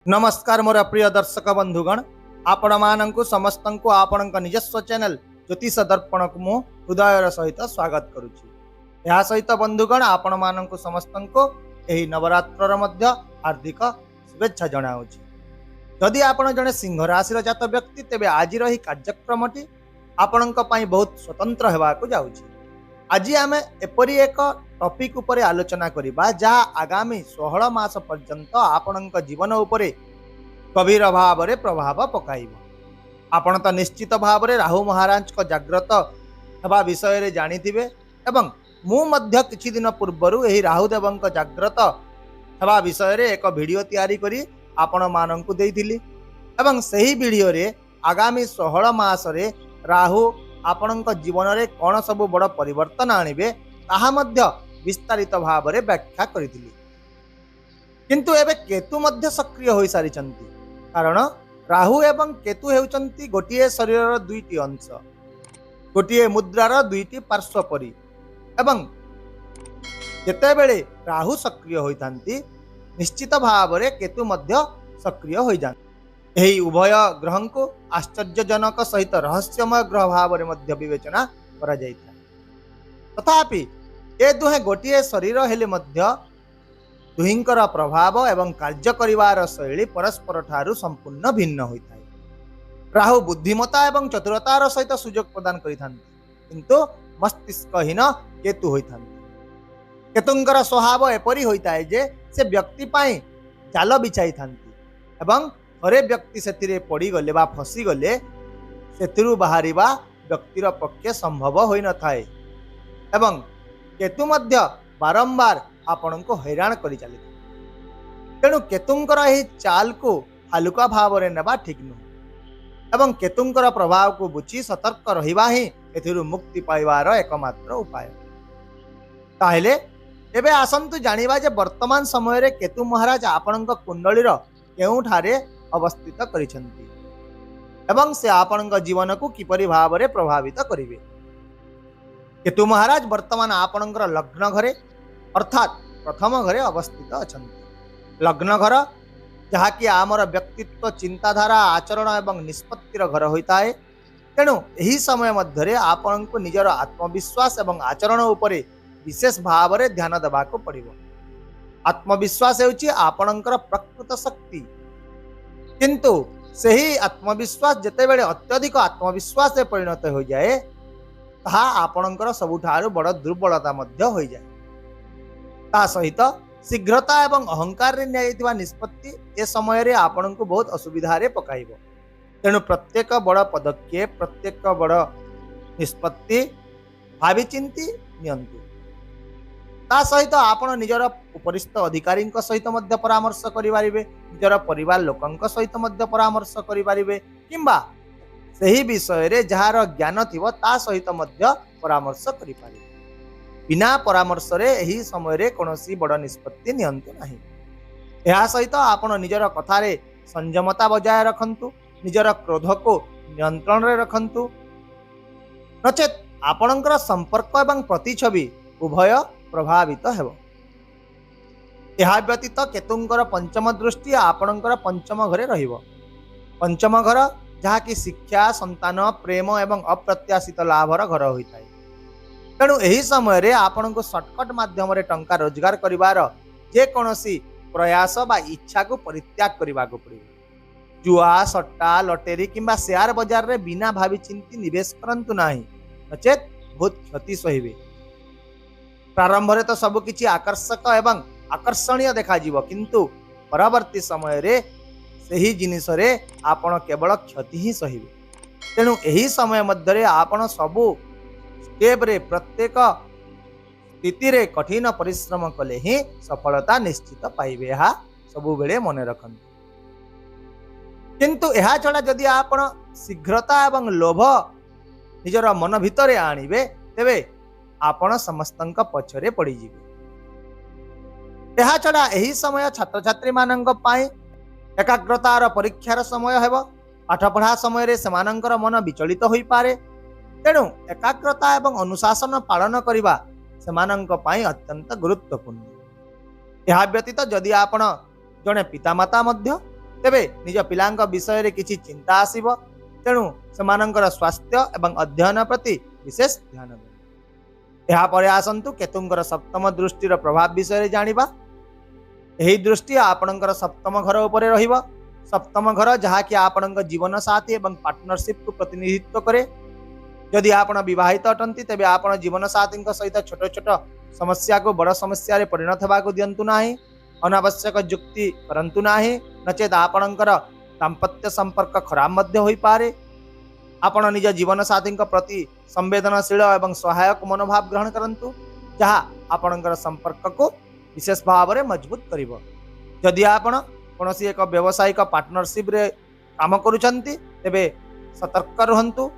नमस्कार मोर प्रिय दर्शक बंधुगण आपण मानक समस्त आपण निजस्व चैनल ज्योतिष दर्पण को मु हृदय सहित स्वागत करुच्ची। यह सहित बंधुगण आपण मानक समस्त यही नवरात्र मध्य हार्दिक शुभेच्छा जनाऊँगी। जदि आपण जड़े सिंह राशि जात व्यक्ति तेबे आज कार्यक्रम आपण बहुत स्वतंत्र होगाकू जाऊँगी। आज आम एपरी एक टॉपिक उपरे आलोचना करिबा जहा आगामी 16 मास पर्यंत आपण जीवन उपरे गभीर भाव में प्रभाव पकाइब। आपण तो निश्चित भाव में राहु महाराज को जाग्रत हेबा विषय रे जानिथिबे एवं मु मध्य किछि दिन पूर्वरु एही राहुदेव जाग्रत हेबा विषय रे एक वीडियो तैयारी करी आपण माननकु देइथिली एवं सही वीडियो रे आगामी 16 मास रे राहु आपणक जीवन रे कौन सब बड़ परिवर्तन आनिबे ताहा मध्य विस्तारित भाव में व्याख्या करिथिली। किंतु एबे केतु मध्य सक्रिय होई सारिचंती कारण राहु एवं केतु हेउचंती गोटिए शरीर दुईटी अंश, गोटिए मुद्रार दुईटी पार्श्व परी एवं जेतेबेले राहु सक्रिय होइतांती निश्चित भाव में केतु मध्य सक्रिय होई जांती। यही उभय ग्रह को आश्चर्यजनक सहित रहस्यमय ग्रह भाव में मध्य विवेचना करा जायता। तथापि ए दुहे गोटिए शरीर हेले मध्य दुहिंकर प्रभाव एवं कार्य करिवार शैली परस्पर ठारू संपूर्ण भिन्न होता है। राहु बुद्धिमता एवं चतुरतार सहित सुजोग प्रदान करिथांती किंतु मस्तिष्कहीन केतु होइथांती। केतुंकर स्वभाव एपरी होता है जे से व्यक्ति पाई जाल बिछाई थांती एवं हरे व्यक्ति से पड़ी गले बा फसी गले से बाहरिबा व्यक्तिर पक्षे संभव होई न थाए एवं केतु मध्य बारंबार आपण को हैरान करी चली। तेणु केतुंकर एही चाल को हालुका भाव में नेबा ठीक नुह एवं केतुंकर प्रभाव को बुझी सतर्क रहिबा ही एथिरु मुक्ति पाइबार एकमात्र उपाय। ताहेले एबे आसंतु जानिबा जे वर्तमान समय रे केतु महाराज आपणक कुंडलीर केउठारे अवस्थित करिसेंती एवं से आपणक जीवन को किपरि भाव में प्रभावित करिवे। केतु महाराज वर्तमान आपणकर लग्न घरे अर्थात प्रथम घरे अवस्थित अछंती। लग्न घर जहाँकि आमर व्यक्तित्व चिंताधारा आचरण एवं निष्पत्तिर घर होता है। तेणु यही समय मध्य आपण को निजर आत्मविश्वास एवं आचरण उपरे विशेष भाव में ध्यान देवाक पड़िबो। आत्मविश्वास हेउची आपणकर प्रकृत शक्ति किंतु सही आत्मविश्वास जेतेबेले अत्यधिक आत्मविश्वास से परिणत हो जाए ताहा आपणकर सबुठारु बड़ दुर्बलता मध्य हो जाए। ता सहित शीघ्रता एवं अहंकार रे न्यायितवा निष्पत्ति ए समय रे आपण को बहुत असुविधा रे पकाइबो। तेणु प्रत्येक बड़ पदक्षेप प्रत्येक बड़ निष्पत्ति भावी चिंती नियंतु। ता सहित आपण निजर उपरिस्थ अधिकारी सहित मध्य परामर्श करिपारिबे, निजर परिवार लोकंक सहित मध्य परामर्श करिपारिबे किंबा सही विषय रे जहार ज्ञान थिबो ता सहित मध्य परामर्श करिपारिबे। बिना परामर्श रे एही समय रे कोनोसी बड़ निष्पत्ति नियंतु नाही। एहा सहित आपण निजर कथा रे संयमता बजाय रखंतु, निजर क्रोध को नियंत्रण रे रखंतु नचेत आपणकर संपर्क एवं प्रतिछवि उभय प्रभावित हेबो। यह व्यतीत केतुंकर पंचम दृष्टि आपणकर पंचम घरे रहिबो। पंचम घर जहाँ की शिक्षा संतान प्रेम एवं अप्रत्याशित लाभर घर होता है। तेणु यही समय रे आपण को शॉर्टकट माध्यम रे टंका रोजगार करिवार जे कोनोसी प्रयास बा इच्छा को परित्याग करिबा को पड़िबो। जुआ सट्टा लटेरी किंबा शेयर बाजार रे बिना भावी चिंती निवेश करंतु नाही नचेत बहुत क्षति सहिबे। प्रारंभ रे तो सब किछि आकर्षक एवं आकर्षणीय देखा जीवो किंतु परवर्ती समय रे सही जिनिस रे आपण केवल क्षति ही सहिबे। तेणु यही समय मध्य रे आपण सबु स्टेप रे प्रत्येक स्थिति रे कठिन परिश्रम कले ही सफलता निश्चित पाइबे। यह सबु बेले मन रखंतु। किंतु यह छड़ा जदि आपण शीघ्रता एवं लोभ निजर मन भितरे आनिबे तेबे आपण समस्तंक पछरे पड़ी जिवे। यह छड़ा यही समय छात्र छात्री मानंक पाई एकाग्रतार परीक्षार समय हेबो। पाठ पढ़ा समय रे सेमानंकर मन विचलित होई पारे। तेणु एकाग्रता एवं अनुशासन पालन करिबा सेमानंक पाई अत्यंत गुरुत्वपूर्ण। यह व्यतीत जदि आपण जड़े पितामाता मध्य तेबे निज पिलांक विषय रे किछि चिंता आसीबो। तेणु सेमानंकर स्वास्थ्य एवं अध्ययन प्रति विशेष ध्यान देबे। एहा परे आसंतु केतुंकर सप्तम दृष्टिर प्रभाव विषय रे जानिबा। एही दृष्टि आपणकर सप्तम घर उपरे रहिबो। सप्तम घर जहा कि आपणक जीवन साथी एवं पार्टनरशिप को प्रतिनिधित्व करे। यदि आपण विवाहित अटंती तेबे आपण जीवन साथी सहित छोट छोट समस्या को बड़ समस्या रे परिणत होगा दिंतु ना। अनावश्यक जुक्ति करंतु नाही, नचेत आपणकर दाम्पत्य संपर्क खराब मध्य होई पारे। आपण निज जीवन साथी प्रति संवेदनशील एवं सहायक मनोभाव ग्रहण करंतु, जहा आपणकर संपर्क को विशेष भाव में मजबूत करिवो। यदि आपण कोनोसी एक व्यावसायिक पार्टनरशिप रे काम करूछंती तेबे सतर्क रहंतु।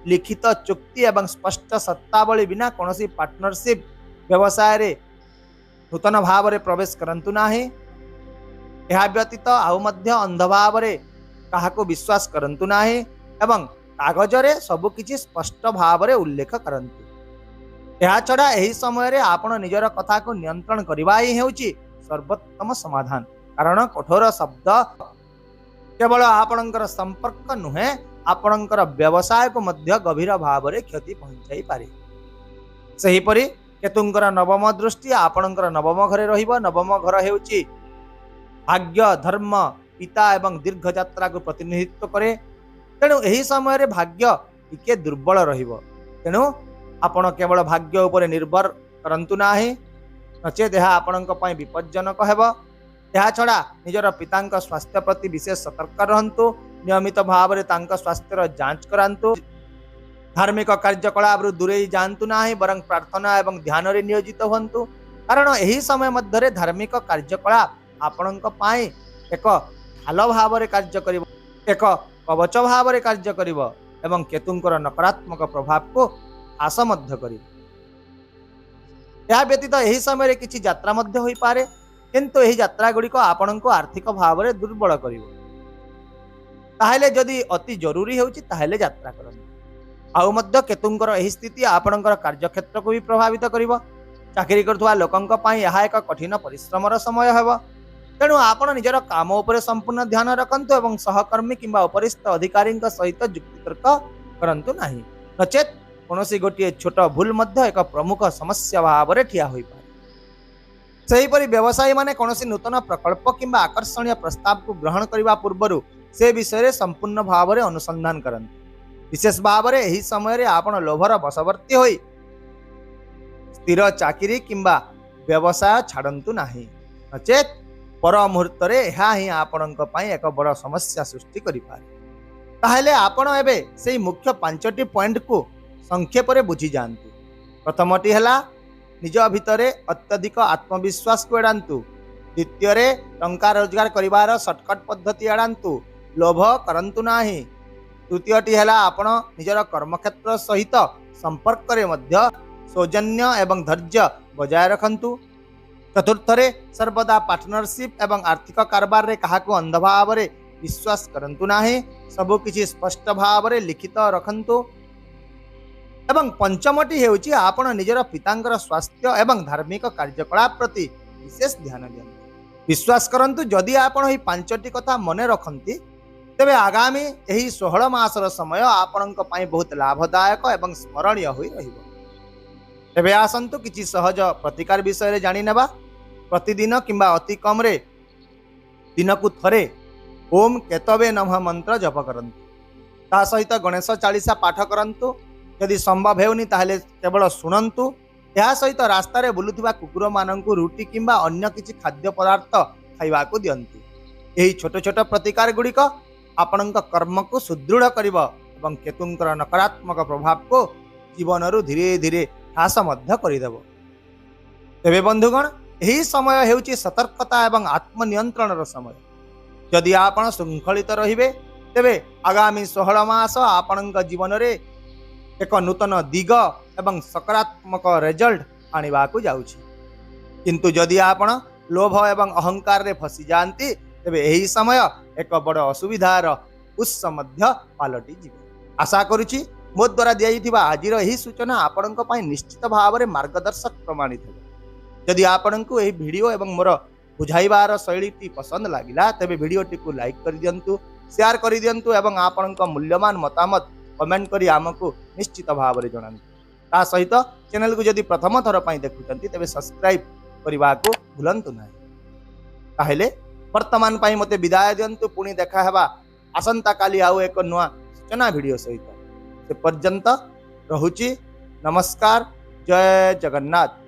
लिखित चुक्ति एवं स्पष्ट सत्तावली बिना कोनोसी पार्टनरशिप व्यवसाय रे नूतन भाव रे प्रवेश करंतु नाही। एहा व्यतीत आउ मध्य अंध भाव रे काहाको विश्वास करंतु नाही एवं कागज रे सब किछि स्पष्ट भाव रे उल्लेख करंतु। एहा छडा एही समय रे आपण निजर कथा को नियंत्रण करबा ही हेउची सर्वोत्तम समाधान। कारण कठोर शब्द केवल आपणकर संपर्क नुहे, आपणकर व्यवसाय को मध्य गभीर भाव रे क्षति पहुंचाई पारे। सही परि केतुंकर नवम दृष्टि आपणकर नवम घरे रहिबो। नवम घर हेउची भाग्य, धर्म, पिता एवं दीर्घ यात्रा को प्रतिनिधित्व करे। तेणु एही समय रे भाग्य टिके दुर्बल रहिबो। तेणु आपण केवल भाग्य उपरे निर्भर करंतु नाही, नचेत एहा आपणक पई विपज्जनक हेबो। एहा छड़ा निजर पितांक स्वास्थ्य प्रति विशेष सतर्क रहंतु। नियमित भाव रे तांक स्वास्थ्यर जांच करांतु। धार्मिक कार्यकलाप दूरे जातु नाही, बरं प्रार्थना एवं ध्यान रे नियोजित हुंतु। कारण एही समय मध्य रे धार्मिक कार्यकलाप आपणक पई एक ढाल भाव रे कार्य करिवो, एक कवच भाव रे कार्य करिवो एवं केतुंकर नकारात्मक प्रभाव को ह्रास मध्य करिवो। या व्यतीत एही समय रे किछि यात्रा मध्य होई पारे, किंतु एही यात्रा गुड़िक आपणको आर्थिक भाव रे दुर्बल करिवो। ताहेले जदि अति जरूरी हेउची ताहेले यात्रा करନ୍ତୁ। आउ मध्य केतुंकर एही स्थिति आपणकर कार्यक्षेत्र को भी प्रभावित करिवो। चाकरी करथुवा लोकंक पई यहा एक कठिन परिश्रमर समय हेबो। तेणु आपण निजर काम उपरे संपूर्ण ध्यान रखंतु एवं सहकर्मी किंबा उपरिस्थ अधिकारी सहित जुक्तितर्क करंतु नाही, नचेत कोनोसी गोटिए छोट भूल मध्य एक प्रमुख समस्या भाव रे ठिया होई पारे। सेहीपरि व्यवसायी माने कोनोसी नूतन प्रकल्प किंबा आकर्षणीय प्रस्ताव को ग्रहण करबा पूर्वरु से विषय रे संपूर्ण भाव रे अनुसंधान करंतु। विशेष भाव रे एही समय रे आपण लोभर वशवर्ती होई स्थिर चाकरी किंबा व्यवसाय छाड़ंतु नाही, नचेत पर मुहूर्त रे एहा ही आपणक पई एक बड़ समस्या सृष्टि करि पारे। ताहेले आपण एबे सेही मुख्य 5टी पॉइंट को संक्षेप रे बुझी जानतु। प्रथमटी हला निज भितरे अत्यधिक आत्मविश्वास को एड़ांतु। द्वितीय रे टंका रोजगार करिवार शॉर्टकट पद्धति एड़ांतु, लोभ करंतु नाही। तृतीयटी हला आपण निजर कर्मक्षेत्र सहित संपर्क रे मध्य सौजन्य एवं धैर्य बजाय रखंतु। चतुर्थ रे सर्वदा पार्टनरशिप एवं आर्थिक कारबार रे काहाको अंध भाव रे विश्वास करंतु नाही, सब किछि स्पष्ट भाव रे लिखित रखंतु। एवं पंचमटी हेउची आपण निजर पितांकर स्वास्थ्य एवं धार्मिक कार्यकलाप प्रति विशेष ध्यान दियंतु। विश्वास करंतु जदि आपण ही 5टी कथा मने रखंती तेबे आगामी एही 16 मासर समय आपणक पई बहुत लाभदायक एवं स्मरणीय होई रहिबो। तेबे आसंतु किछि सहज प्रतिकार विषय रे जानि नेबा। प्रतिदिन किंबा अति कम रे दिनकु थरे ओम केतवे नमः मंत्र जप करंतु। ता सहित गणेश चालीसा पाठ करंतु। यदि संभव हेउनी ताहले केवल शुणंतु। या सहित रास्ता रे बुलुथिबा कुकुर मानंकु रोटी किंबा अन्य किछि खाद्य पदार्थ खाइबा को दियंतु। एही छोट छोट प्रतिकार गुड़िक आपणक कर्म को सुदृढ़ करिवो एवं केतुंकर नकारात्मक प्रभाव को जीवन रु धीरे धीरे ह्रास मध्य करिदेबो। तेबे बंधुगण एही समय हेउची सतर्कता एवं आत्मनियंत्रण समय। यदि आपण श्रृंखलित रहिबे तेबे आगामी 16 मास आपणक जीवन रे एक नूतन दिग एवं सकारात्मक रिजल्ट आनिबा को जाउछि। किंतु जदि आपण लोभ एवं अहंकार रे फसी जानती तेबे एही समय एक बड़ असुविधार उत्स मध्य पालटी जीवे। आशा करुछि मो द्वारा दियाइथिबा आजिर एही सूचना आपणक पई निश्चित भाव रे मार्गदर्शक प्रमाणित हो। यदि आपणकु एही वीडियो एवं मोर बुझाइबार शैलीटी पसंद लागिला तेबे भिडियोटी को लाइक कर दियंतु, शेयर कर दियंतु एवं आपनका मूल्यवान मतामत कमेंट करी आमको निश्चित भाव में जणांतु। ता सहित चैनल को जदि प्रथम थर पई देखुचंती तेबे सब्सक्राइब करने को भूलंतु नहीं। ताहेले वर्तमान पई मते विदाय दियंतु, पुणी देखा हेबा आसंता काली आउ एक नुआ सूचना वीडियो सहित। से पर्यंत रहुची, नमस्कार, जय जगन्नाथ।